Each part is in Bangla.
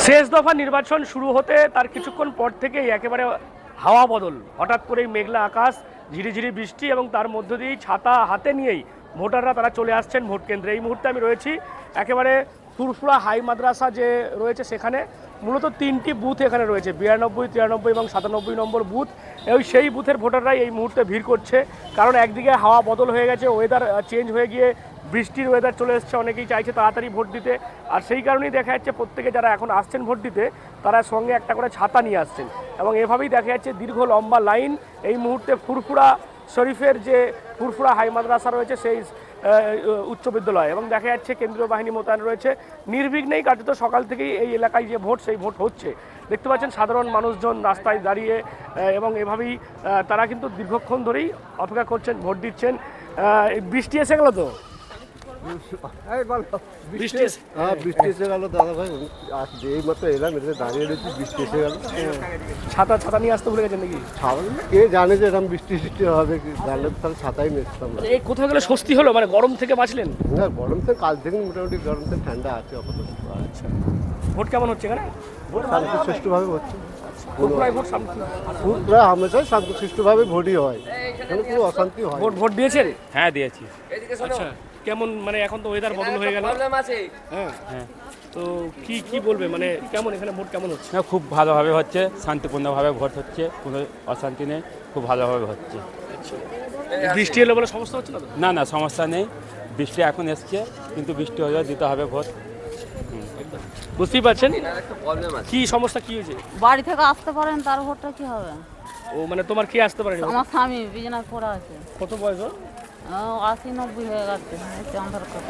শেষ দফা নির্বাচন শুরু হতে তার কিছুক্ষণ পর থেকেই একেবারে হাওয়া বদল, হঠাৎ করেই মেঘলা আকাশ, ঝিরিঝিরি বৃষ্টি এবং তার মধ্য দিয়েই ছাতা হাতে নিয়েই ভোটাররা তারা চলে আসছেন ভোট কেন্দ্রে। এই মুহূর্তে আমি রয়েছি একেবারে ফুরফুরা হাই মাদ্রাসা যে রয়েছে সেখানে। মূলত 3টি বুথ এখানে রয়েছে, 92, 93 এবং 97 নম্বর বুথ। সেই বুথের ভোটাররাই এই মুহূর্তে ভিড় করছে, কারণ একদিকে হাওয়া বদল হয়ে গেছে, ওয়েদার চেঞ্জ হয়ে গিয়ে বৃষ্টির ওয়েদার চলে এসছে, অনেকেই চাইছে তাড়াতাড়ি ভোট দিতে। আর সেই কারণেই দেখা যাচ্ছে প্রত্যেকে যারা এখন আসছেন ভোট দিতে তারা সঙ্গে একটা করে ছাতা নিয়ে আসছেন, এবং এভাবেই দেখা যাচ্ছে দীর্ঘ লম্বা লাইন। এই মুহূর্তে ফুরফুরা শরীফের যে ফুরফুরা হাই মাদ্রাসা রয়েছে সেই উচ্চ বিদ্যালয়, এবং দেখা যাচ্ছে কেন্দ্রীয় বাহিনী মোতায়েন রয়েছে। নির্বিঘ্নেই কার্যত সকাল থেকেই এই এলাকায় যে ভোট সেই ভোট হচ্ছে। দেখতে পাচ্ছেন সাধারণ মানুষজন রাস্তায় দাঁড়িয়ে, এবং এভাবেই তারা কিন্তু দীর্ঘক্ষণ ধরেই অপেক্ষা করছেন, ভোট দিচ্ছেন। বৃষ্টি এসে গেল তো, বৃষ্টি এসে গেল দাদা ভাই, এই মাত্র এলাম, এটা দাঁড়িয়ে রয়েছি, বৃষ্টি এসে গেল। ছাতা নিয়ে আসতে ভুলে গেছেন নাকি? কে জানে যে এরকম বৃষ্টি হবে, জানলে তাহলে ছাতাই নিতাম না। এই কোথাও গেলে স্বস্তি হলো, মানে গরম থেকে বাঁচলেন? না, গরম থেকে কাল থেকে মোটামুটি গরম থেকে ঠান্ডা আছে আপাতত। আচ্ছা, ভোট কেমন হচ্ছে এখানে? ভোট শান্তিসুষ্ঠুভাবে হচ্ছে, ভোট প্রায় হামেশাই শান্তিসুষ্ঠুভাবে ভোটই হয়, এখানে কোনো অশান্তি হয়। ভোট দিয়েছেন? হ্যাঁ দিয়েছি। আচ্ছা, কেমন মানে এখন তো ওয়েদার বদল হয়ে গেল, হ্যাঁ হ্যাঁ, তো কি বলবে, মানে কেমন এখানে ভোট কেমন হচ্ছে? না, খুব ভালোভাবে হচ্ছে, শান্তিপূর্ণভাবে ভোট হচ্ছে, কোনো অশান্তি নেই, খুব ভালোভাবে হচ্ছে। বৃষ্টি এলো বলে সমস্যা হচ্ছে না তো? না, সমস্যা নেই, বৃষ্টি এখন এসছে, কিন্তু বৃষ্টি হলেও দিতে হবে ভোট। বুঝতেই পারছেন কি সমস্যা, কি হয়েছে? বাড়ি থেকে আসতে পারেন, তার ভোটটা কি হবে? ও মানে তোমার কে আসতে পারেনি? আমার স্বামী বিজনেস করে আছে। কত বয়স ওর? 80-90 হয়ে গেছে।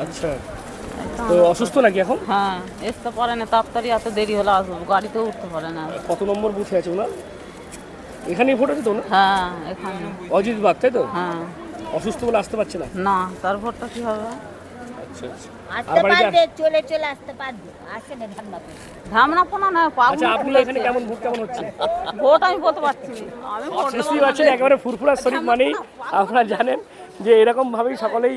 আচ্ছা, তো অসুস্থ নাকি এখন? হ্যাঁ, আসতে পারে না, তাড়াতাড়ি এত দেরি হলে আসবো, গাড়িতেও উঠতে পারে না। কত নম্বর বুথে আছে ওনার? এখানেই ভোট আছে তো না? হ্যাঁ, এখানে। অজিত বাগ, তাই তো? হ্যাঁ। অসুস্থ বলে আসতে পারছে না? না, তার ভোটটা কি হবে? আচ্ছা আচ্ছা, আসতে পারবে, চলে আসতে পারবে, আসে না ধান্দাতে। ধামনাপনা না, আচ্ছা, আপনি এখানে কেমন ভোট কেমন হচ্ছে? ভোট আমি বলতে পারছি না, আমি ভোট বুঝতেই পারছেন একেবারে ফুরফুরা শরীফ মানেই আপনারা জানেন যে এরকমভাবেই সকলেই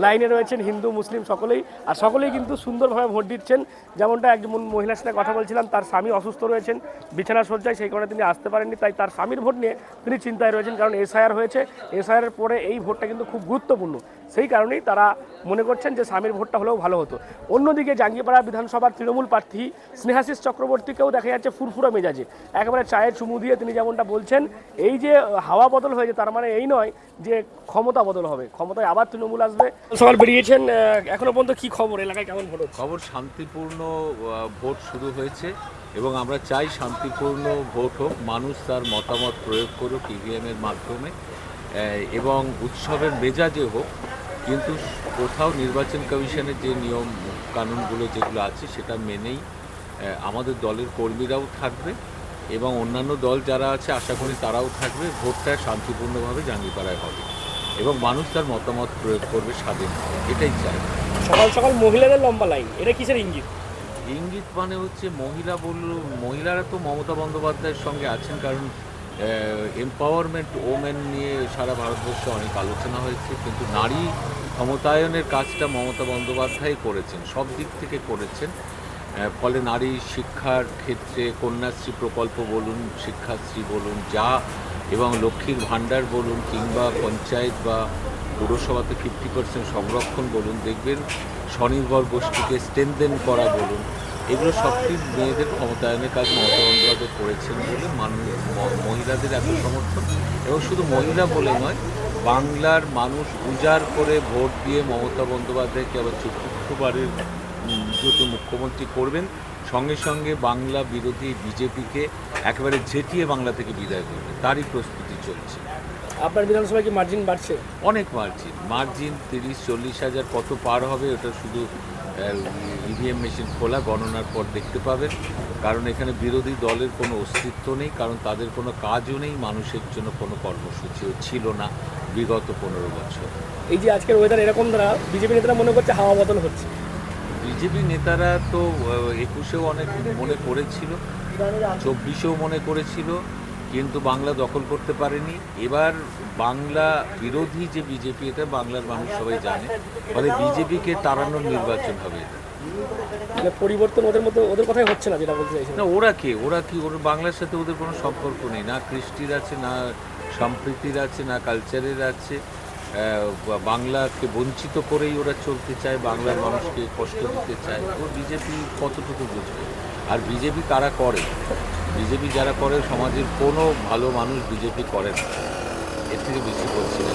লাইনে রয়েছেন, হিন্দু মুসলিম সকলেই, আর সকলেই কিন্তু সুন্দরভাবে ভোট দিচ্ছেন। যেমনটা একজন মহিলার সাথে কথা বলছিলাম, তার স্বামী অসুস্থ রয়েছেন, বিছানা সজ্জায়, সেই কারণে তিনি আসতে পারেননি, তাই তার স্বামীর ভোট নিয়ে তিনি চিন্তায় রয়েছেন, কারণ এসআইআর হয়েছে, এসআইআরের পরে এই ভোটটা কিন্তু খুব গুরুত্বপূর্ণ, সেই কারণেই তারা মনে করছেন যে স্বামীর ভোটটা হলেও ভালো হতো। অন্যদিকে জাঙ্গিপাড়া বিধানসভার তৃণমূল প্রার্থী স্নেহাশিস চক্রবর্তীকেও দেখা যাচ্ছে ফুরফুরা মেজাজে, একেবারে চায়ের চুমু দিয়ে তিনি যেমনটা বলছেন, এই যে হাওয়া বদল হয়েছে তার মানে এই নয় যে ক্ষমতা বদল হবে, ক্ষমতায় আবার তৃণমূল আসবে। সকাল বেরিয়েছেন, এখনো পর্যন্ত কি খবর, এলাকায় কেমন ভোট হচ্ছে? খবর শান্তিপূর্ণ ভোট শুরু হয়েছে, এবং আমরা চাই শান্তিপূর্ণ ভোট হোক, মানুষ তার মতামত প্রয়োগ করুক ইভিএমের মাধ্যমে, এবং উৎসবের মেজাজে হোক, কিন্তু কোথাও নির্বাচন কমিশনের যে নিয়ম কানুনগুলো যেগুলো আছে সেটা মেনেই আমাদের দলের কর্মীরাও থাকবে, এবং অন্যান্য দল যারা আছে আশা করি তারাও থাকবে। ভোটটা শান্তিপূর্ণভাবে জাঙ্গিপাড়ায় হবে এবং মানুষ তার মতামত প্রয়োগ করবে স্বাধীনভাবে, এটাই চাই। সকাল সকাল মহিলাদের লম্বা লাইন, এটা কিসের ইঙ্গিত? ইঙ্গিত মানে হচ্ছে মহিলারা তো মমতা বন্দ্যোপাধ্যায়ের সঙ্গে আছেন, কারণ এম্পাওয়ারমেন্ট ওমেন নিয়ে সারা ভারতবর্ষে অনেক আলোচনা হয়েছে, কিন্তু নারী ক্ষমতায়নের কাজটা মমতা বন্দ্যোপাধ্যায় করেছেন, সব দিক থেকে করেছেন। ফলে নারী শিক্ষার ক্ষেত্রে কন্যাশ্রী প্রকল্প বলুন, শিক্ষাশ্রী বলুন, যা এবং লক্ষ্মীর ভাণ্ডার বলুন, কিংবা পঞ্চায়েত বা পৌরসভাতে 50% সংরক্ষণ বলুন, দেখবেন স্বনির্ভর গোষ্ঠীকে স্ট্রেনথেন করা বলুন, এগুলো সবটি মেয়েদের ক্ষমতায়নের কাজ মমতা বন্দ্যোপাধ্যায় করেছেন বলে মহিলাদের এত সমর্থন। এবং শুধু মহিলা বলে নয়, বাংলার মানুষ উজাড় করে ভোট দিয়ে মমতা বন্দ্যোপাধ্যায়কে আবার চতুর্থবারের যত মুখ্যমন্ত্রী করবেন, সঙ্গে সঙ্গে বাংলা বিরোধী বিজেপিকে একেবারে ঝেঁটিয়ে বাংলা থেকে বিদায় করবে, তারই প্রস্তুতি চলছে। আপনার বিধানসভায় কি মার্জিন বাড়ছে? অনেক মার্জিন 30-40 হাজার কত পার হবে, ওটা শুধু ইভিএম মেশিন খোলা গণনার পর দেখতে পাবেন, কারণ এখানে বিরোধী দলের কোনো অস্তিত্ব নেই, কারণ তাদের কোনো কাজও নেই, মানুষের জন্য কোনো কর্মসূচিও ছিল না বিগত 15 বছর। এই যে আজকের ওয়েদার এরকম, দ্বারা বিজেপি নেতারা মনে করছে হাওয়া বদল হচ্ছে। বিজেপি নেতারা তো 21-এও অনেক মনে করেছিল, 24-এও মনে করেছিল, কিন্তু বাংলা দখল করতে পারেনি। এবার বাংলা বিরোধী যে বিজেপি, এটা বাংলার মানুষ সবাই জানে, ফলে বিজেপিকে তাড়ানোর নির্বাচন হবে। মানে পরিবর্তন ওদের মধ্যে ওদের কথাই হচ্ছে না, যেটা বলতে চাইছেন। না, ওরা কি ওর বাংলার সাথে ওদের কোনো সম্পর্ক নেই, না কৃষ্টির আছে, না সম্প্রীতির আছে, না কালচারের আছে। বাংলাকে বঞ্চিত করেই ওরা চলতে চায়, বাংলার মানুষকে কষ্ট দিতে চায়। ও বিজেপি কতটুকু বুঝবে? আর বিজেপি কারা করে? বিজেপি যারা করে সমাজের কোনো ভালো মানুষ বিজেপি করে না, এর থেকে বেশি বলছি না।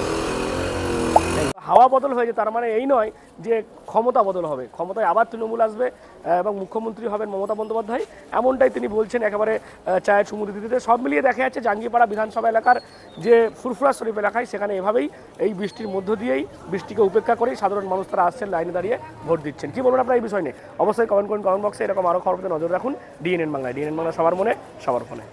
হাওয়া বদল হয়েছে, তার মানে এই নয় যে ক্ষমতা বদল হবে, ক্ষমতায় আবার তৃণমূল আসবে এবং মুখ্যমন্ত্রী হবেন মমতা বন্দ্যোপাধ্যায়, এমনটাই তিনি বলছেন একেবারে চায়ের চুমুরি দিতে। সব মিলিয়ে দেখা যাচ্ছে জাঙ্গিপাড়া বিধানসভা এলাকার যে ফুরফুরা শরীফ এলাকায়, সেখানে এভাবেই এই বৃষ্টির মধ্য দিয়েই, বৃষ্টিকে উপেক্ষা করেই সাধারণ মানুষ তারা আসছেন, লাইনে দাঁড়িয়ে ভোট দিচ্ছেন। কি বলবেন আপনারা এই বিষয় নিয়ে? অবশ্যই কমেন্ট করুন কমেন্ট বক্সে। এরকম আরও খবর পেতে নজর রাখুন ডিএনএন বাংলায়। ডিএনএন বাংলা সবার মনে, সবার ফোনে।